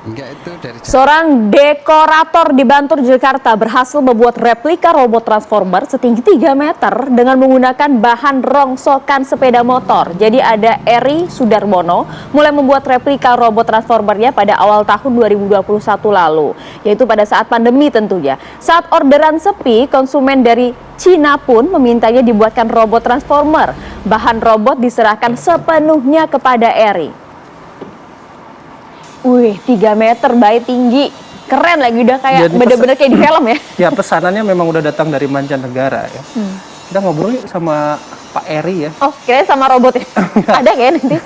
Enggak, itu dari Seorang dekorator di Bantul, Jakarta berhasil membuat replika robot transformer setinggi 3 meter dengan menggunakan bahan rongsokan sepeda motor. Jadi ada Eri Sudarmono mulai membuat replika robot transformernya pada awal tahun 2021 lalu, yaitu pada saat pandemi tentunya. Saat orderan sepi, konsumen dari Cina pun memintanya dibuatkan robot transformer. Bahan robot diserahkan sepenuhnya kepada Eri. Wih, 3 meter, baik tinggi. Keren lagi, udah kayak bener-bener kayak di film ya. Ya, pesanannya memang udah datang dari mancanegara ya. Kita ngobrol yuk sama Pak Eri ya. Oh, kirain sama robot ya? Ada kayak nanti.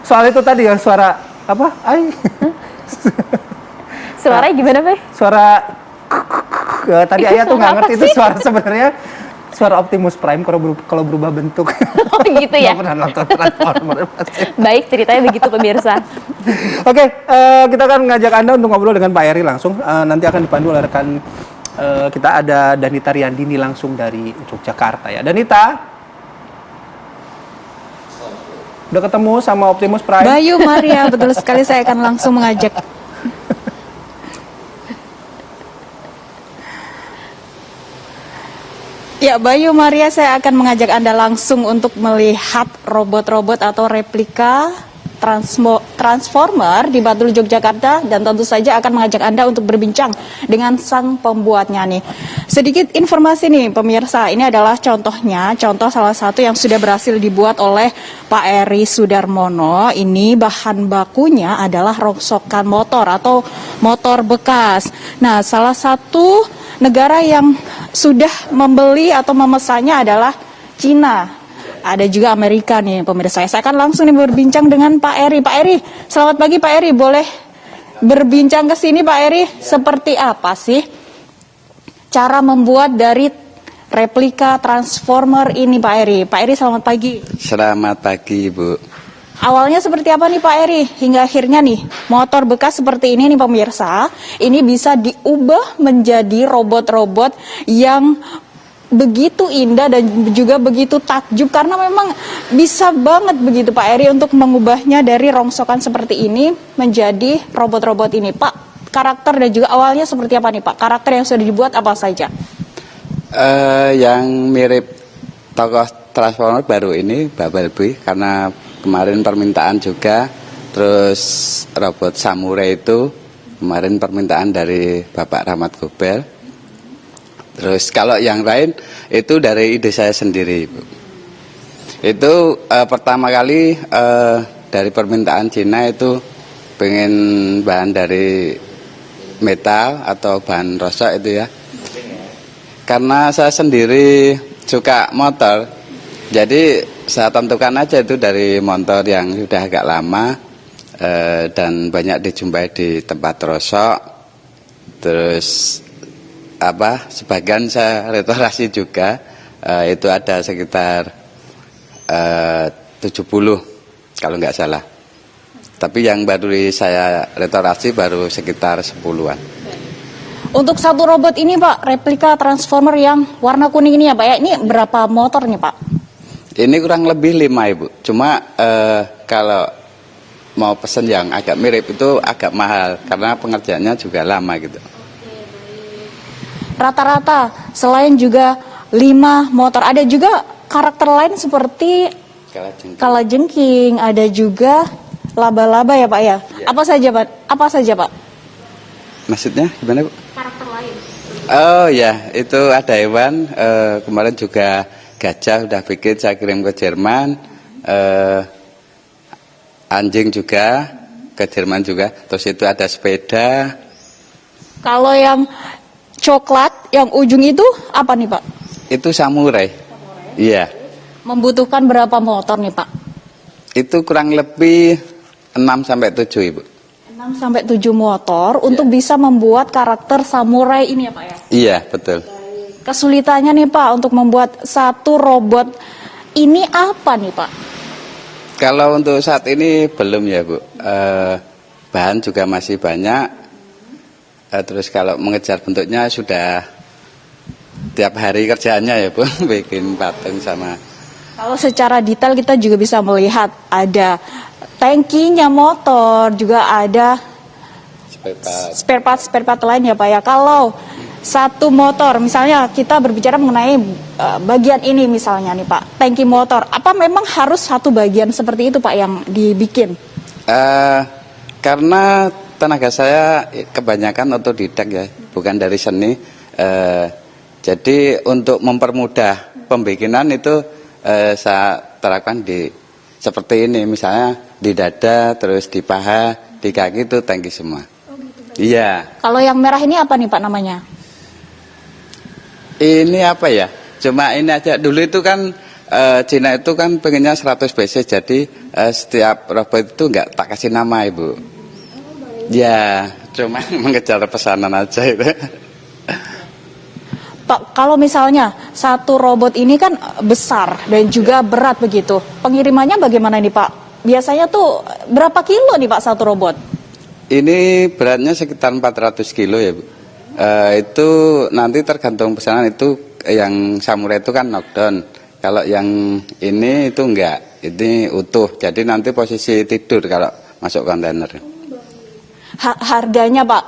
Soal itu tadi ya, suara apa? Suaranya gimana, Pak? Suara tadi Itu Ayah tuh nggak suara ngerti apa itu sih? suara sebenarnya suara Optimus Prime kalau berubah bentuk. Oh gitu ya? Nggak pernah nonton Transformer pasti. Baik, ceritanya begitu pemirsa. Oke, kita akan ngajak Anda untuk ngobrol dengan Pak Eri langsung. Nanti akan dipandu oleh rekan kita, ada Danita Riyandini langsung dari Yogyakarta ya. Danita, udah ketemu sama Optimus Prime? Bayu Maria, betul sekali, saya akan langsung mengajak. Ya, Bayu Maria, saya akan mengajak Anda langsung untuk melihat robot-robot atau replika Transformer di Bantul, Yogyakarta, dan tentu saja akan mengajak Anda untuk berbincang dengan sang pembuatnya nih. Sedikit informasi nih pemirsa, ini adalah contoh salah satu yang sudah berhasil dibuat oleh Pak Eri Sudarmono. Ini bahan bakunya adalah rongsokan motor atau motor bekas. Nah, salah satu negara yang sudah membeli atau memesannya adalah Cina. Ada juga Amerika nih pemirsa. Saya akan langsung nih berbincang dengan Pak Eri. Pak Eri, selamat pagi Pak Eri. Boleh berbincang ke sini Pak Eri? Seperti apa sih cara membuat dari replika Transformer ini Pak Eri? Pak Eri, selamat pagi. Selamat pagi, Bu. Awalnya seperti apa nih Pak Eri? Hingga akhirnya nih motor bekas seperti ini nih pemirsa, ini bisa diubah menjadi robot-robot yang begitu indah dan juga begitu takjub, karena memang bisa banget begitu Pak Eri untuk mengubahnya dari rongsokan seperti ini menjadi robot-robot ini. Pak, karakter dan juga awalnya seperti apa nih Pak? Karakter yang sudah dibuat apa saja? Yang mirip tokoh Transformer baru ini Bumblebee, karena kemarin permintaan juga. Terus robot samurai itu kemarin permintaan dari Bapak Rahmat Gobel. Terus kalau yang lain itu dari ide saya sendiri, Bu. Itu pertama kali dari permintaan Cina itu pengen bahan dari metal atau bahan rosok itu ya. Karena saya sendiri suka motor, jadi saya tentukan aja itu dari motor yang sudah agak lama dan banyak dijumpai di tempat rosok. Terus sebagian saya restorasi juga, itu ada sekitar 70 kalau nggak salah. Tapi yang baru saya restorasi baru sekitar 10-an. Untuk satu robot ini Pak, replika Transformer yang warna kuning ini ya Pak ya, ini berapa motor nih Pak? Ini kurang lebih 5, Ibu. Cuma kalau mau pesen yang agak mirip itu agak mahal karena pengerjaannya juga lama gitu. Rata-rata selain juga 5 motor, ada juga karakter lain seperti kalajengking, ada juga laba-laba ya Pak ya? Ya. Apa saja Pak? Apa saja Pak? Maksudnya gimana, Bu? Karakter lain. Oh ya, itu ada hewan. Kemarin juga gajah udah bikin, saya kirim ke Jerman. Anjing juga ke Jerman juga. Terus itu ada sepeda. Kalau yang coklat, yang ujung itu apa nih Pak? Itu samurai. Iya. Membutuhkan berapa motor nih Pak? Itu kurang lebih 6-7, Ibu. 6-7 motor untuk bisa membuat karakter samurai ini ya Pak ya? Iya, betul. Kesulitannya nih Pak untuk membuat satu robot ini apa nih Pak? Kalau untuk saat ini belum ya, Bu. Bahan juga masih banyak. Terus kalau mengejar bentuknya sudah tiap hari kerjaannya ya, Bu. Bikin patung sama. Kalau secara detail kita juga bisa melihat ada tangkinya motor, juga ada spare part lain ya Pak ya. Kalau satu motor, misalnya kita berbicara mengenai bagian ini misalnya nih Pak, tangki motor, apa memang harus satu bagian seperti itu Pak yang dibikin? Karena tenaga saya kebanyakan otodidak ya, bukan dari seni. Jadi untuk mempermudah pembikinan itu saya terapkan di seperti ini, misalnya di dada, terus di paha, di kaki itu tangki semua. Iya. Kalau yang merah ini apa nih Pak namanya? Ini apa ya? Cuma ini aja. Dulu itu kan Cina itu kan pengennya 100 pieces, jadi setiap robot itu nggak tak kasih nama Ibu. Ya, cuma mengejar pesanan aja itu. Pak, kalau misalnya satu robot ini kan besar dan juga berat begitu, pengirimannya bagaimana nih Pak? Biasanya tuh berapa kilo nih Pak satu robot? Ini beratnya sekitar 400 kilo ya Bu. Itu nanti tergantung pesanan, itu yang samurai itu kan knockdown. Kalau yang ini itu enggak, ini utuh. Jadi nanti posisi tidur kalau masuk kontainer. Harganya Pak,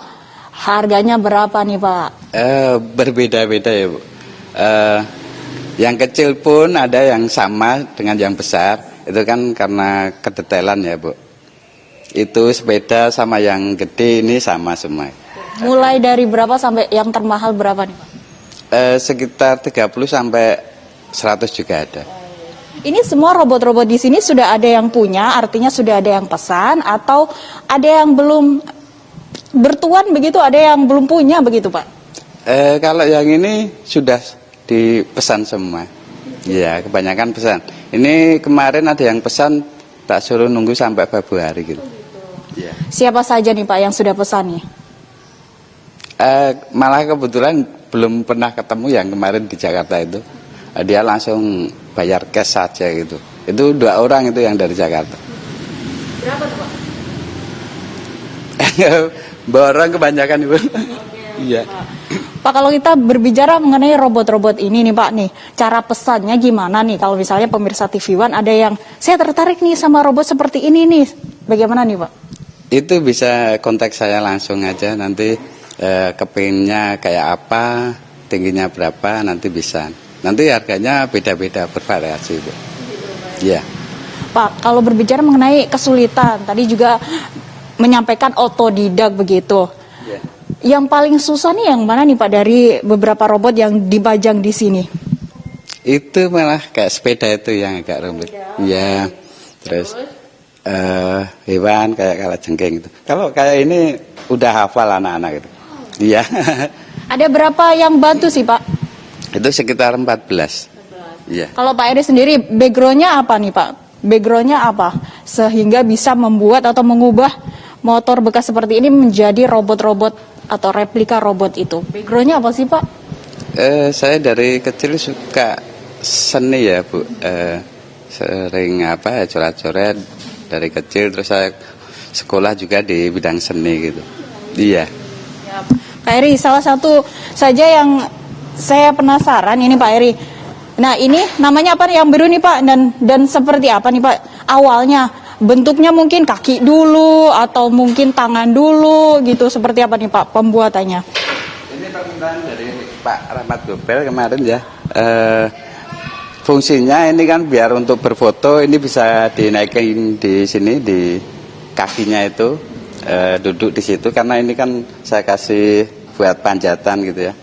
harganya berapa nih Pak? Berbeda-beda ya Bu. Yang kecil pun ada yang sama dengan yang besar. Itu kan karena kedetailan ya Bu. Itu sepeda sama yang gede ini sama semua. Mulai dari berapa sampai yang termahal berapa nih Pak? Sekitar 30 sampai 100 juga ada. Ini semua robot-robot di sini sudah ada yang punya, artinya sudah ada yang pesan, atau ada yang belum bertuan begitu, ada yang belum punya begitu Pak? Kalau yang ini sudah dipesan semua. Ya, kebanyakan pesan. Ini kemarin ada yang pesan, tak suruh nunggu sampai Februari gitu. Ya. Siapa saja nih Pak yang sudah pesan nih? Malah kebetulan belum pernah ketemu yang kemarin di Jakarta itu. Dia langsung bayar cash saja gitu. Itu 2 orang itu yang dari Jakarta. Berapa tuh Pak? Borong kebanyakan Ibu. Iya. Pak, kalau kita berbicara mengenai robot-robot ini nih Pak nih, cara pesannya gimana nih? Kalau misalnya pemirsa TV One ada yang saya tertarik nih sama robot seperti ini nih, bagaimana nih Pak? Itu bisa kontak saya langsung aja, nanti kepinginnya kayak apa, tingginya berapa, nanti bisa. Nanti harganya beda-beda, bervariasi Bu. Iya. Pak, kalau berbicara mengenai kesulitan, tadi juga menyampaikan otodidak begitu. Yeah. Yang paling susah nih yang mana nih Pak dari beberapa robot yang dipajang di sini? Itu malah kayak sepeda itu yang agak rumit. Iya. Terus hewan kayak kalajengking gitu. Kalau kayak ini udah hafal anak-anak gitu. Iya. Ada berapa yang bantu sih Pak? Itu sekitar 14. Iya. Kalau Pak Eri sendiri backgroundnya apa nih Pak? Backgroundnya apa? Sehingga bisa membuat atau mengubah motor bekas seperti ini menjadi robot-robot atau replika robot itu. Backgroundnya apa sih Pak? Saya dari kecil suka seni ya Bu. Sering apa ya, coret-coret dari kecil, terus saya sekolah juga di bidang seni gitu. Iya. Pak Eri, salah satu saja yang saya penasaran ini Pak Eri. Nah ini namanya apa nih yang biru nih Pak, dan seperti apa nih Pak awalnya? Bentuknya mungkin kaki dulu atau mungkin tangan dulu gitu, seperti apa nih Pak pembuatannya? Ini permintaan dari Pak Rahmat Gobel kemarin ya. Fungsinya ini kan biar untuk berfoto, ini bisa dinaikin di sini di kakinya itu, duduk di situ, karena ini kan saya kasih buat panjatan gitu ya.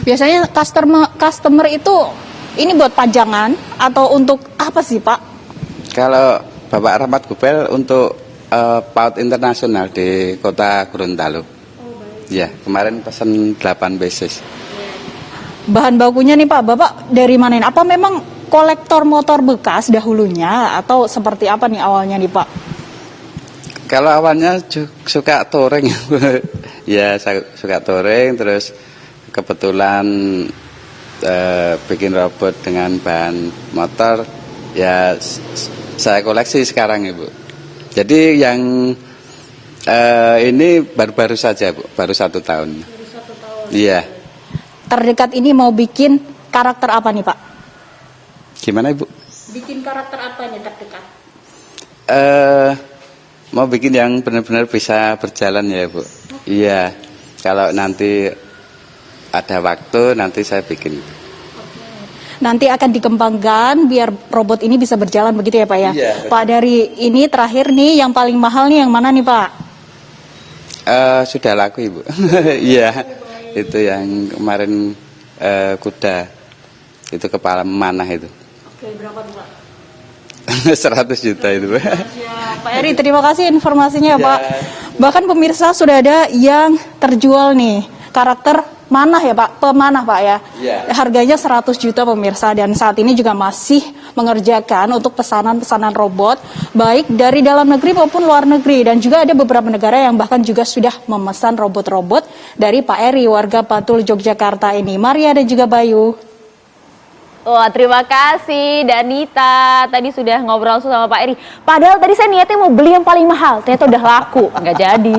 Biasanya customer itu ini buat pajangan atau untuk apa sih Pak? Kalau Bapak Rahmat Gobel untuk PAUD internasional di kota Gorontalo. Ya, kemarin pesan 8 pieces. Bahan bakunya nih Pak, Bapak dari mana ini? Apa memang kolektor motor bekas dahulunya atau seperti apa nih awalnya nih Pak? Kalau awalnya suka touring. Ya, saya suka touring, terus kebetulan bikin robot dengan bahan motor, ya saya koleksi sekarang Ibu. Jadi yang ini baru-baru saja Bu, baru 1 tahun. Baru 1 tahun. Iya. Terdekat ini mau bikin karakter apa nih Pak? Gimana Ibu? Bikin karakter apa nih terdekat? Mau bikin yang benar-benar bisa berjalan ya Bu. Iya, kalau nanti ada waktu nanti saya bikin. Nanti akan dikembangkan biar robot ini bisa berjalan begitu ya Pak ya? Iya, Pak, dari ini terakhir nih yang paling mahal nih yang mana nih Pak? Sudah laku Ibu. Iya, itu yang kemarin kuda, itu kepala memanah itu. Oke, berapa tuh Pak? 100 juta itu. Ya, Pak Eri, terima kasih informasinya Ya. Pak. Bahkan pemirsa sudah ada yang terjual nih, karakter manah ya Pak, pemanah Pak ya. Ya. Harganya 100 juta pemirsa dan saat ini juga masih mengerjakan untuk pesanan-pesanan robot baik dari dalam negeri maupun luar negeri dan juga ada beberapa negara yang bahkan juga sudah memesan robot-robot dari Pak Eri warga Bantul Yogyakarta ini. Maria dan juga Bayu. Wah, terima kasih Danita. Tadi sudah ngobrol langsung sama Pak Eri. Padahal tadi saya niatnya mau beli yang paling mahal, ternyata udah laku, nggak jadi.